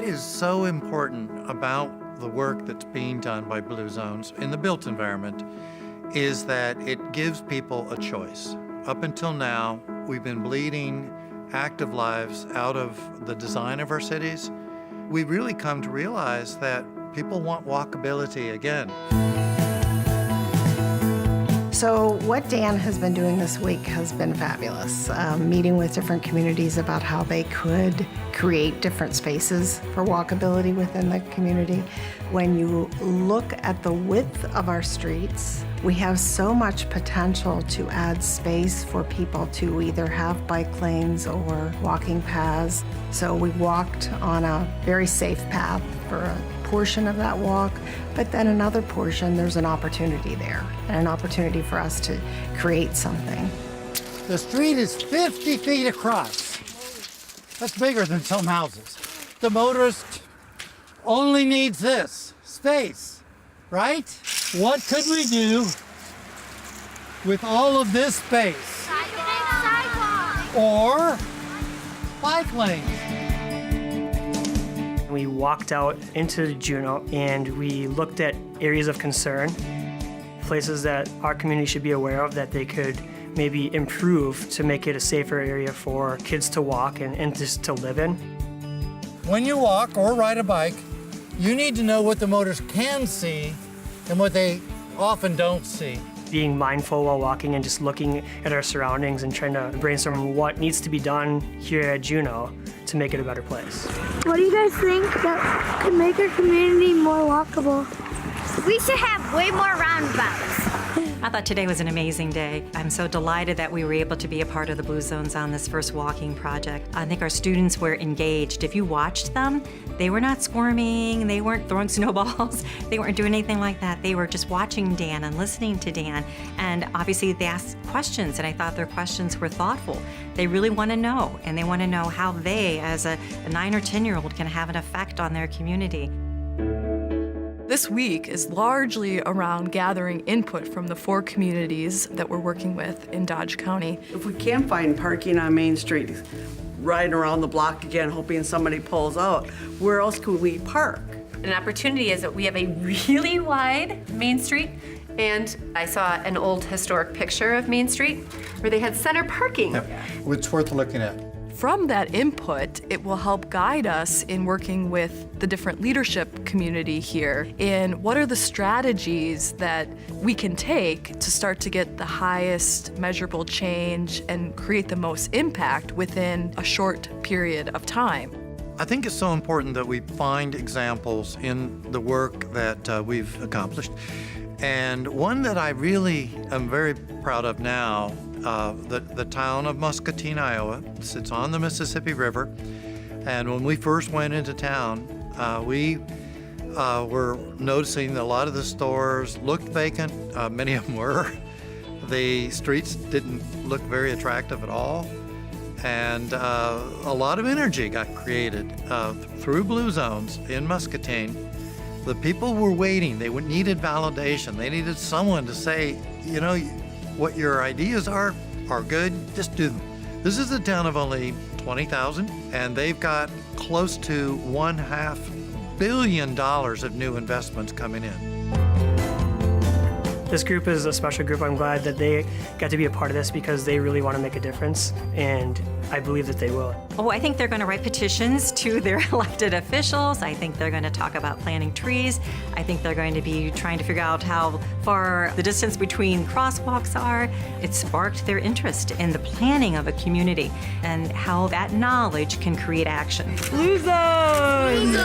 is so important about the work that's being done by Blue Zones in the built environment is that it gives people a choice. Up until now, we've been bleeding active lives out of the design of our cities. We've really come to realize that people want walkability again. So what Dan has been doing this week has been fabulous, meeting with different communities about how they could create different spaces for walkability within the community. When you look at the width of our streets, we have so much potential to add space for people to either have bike lanes or walking paths. So we walked on a very safe path for a portion of that walk, but then another portion, there's an opportunity there, and an opportunity for us to create something. The street is 50 feet across. That's bigger than some houses. The motorist only needs this space, right? What could we do with all of this space? Sidewalk. Or bike lanes. We walked out into Juneau and we looked at areas of concern, places that our community should be aware of that they could maybe improve to make it a safer area for kids to walk and just to live in. When you walk or ride a bike, you need to know what the motorists can see and what they often don't see. Being mindful while walking and just looking at our surroundings and trying to brainstorm what needs to be done here at Juneau to make it a better place. What do you guys think that could make our community more walkable? We should have way more roundabouts. I thought today was an amazing day. I'm so delighted that we were able to be a part of the Blue Zones on this first walking project. I think our students were engaged. If you watched them, they were not squirming, they weren't throwing snowballs, they weren't doing anything like that. They were just watching Dan and listening to Dan. And obviously they asked questions, and I thought their questions were thoughtful. They really want to know, and they want to know how they, as a 9 or 10-year-old, can have an effect on their community. This week is largely around gathering input from the 4 communities that we're working with in Dodge County. If we can't find parking on Main Street, riding around the block again, hoping somebody pulls out, where else could we park? An opportunity is that we have a really wide Main Street, and I saw an old historic picture of Main Street where they had center parking. Yep. It's worth looking at. From that input, it will help guide us in working with the different leadership community here in what are the strategies that we can take to start to get the highest measurable change and create the most impact within a short period of time. I think it's so important that we find examples in the work that we've accomplished. And one that I really am very proud of now, the town of Muscatine, Iowa, sits on the Mississippi River. And when we first went into town, we were noticing that a lot of the stores looked vacant. Many of them were. The streets didn't look very attractive at all. And a lot of energy got created through Blue Zones in Muscatine. The people were waiting. They needed validation. They needed someone to say, you know, what your ideas are good, just do them. This is a town of only 20,000, and they've got close to $500 million of new investments coming in. This group is a special group. I'm glad that they got to be a part of this because they really want to make a difference, and I believe that they will. Oh, I think they're going to write petitions to their elected officials. I think they're going to talk about planting trees. I think they're going to be trying to figure out how far the distance between crosswalks are. It sparked their interest in the planning of a community and how that knowledge can create action. Blue Zones!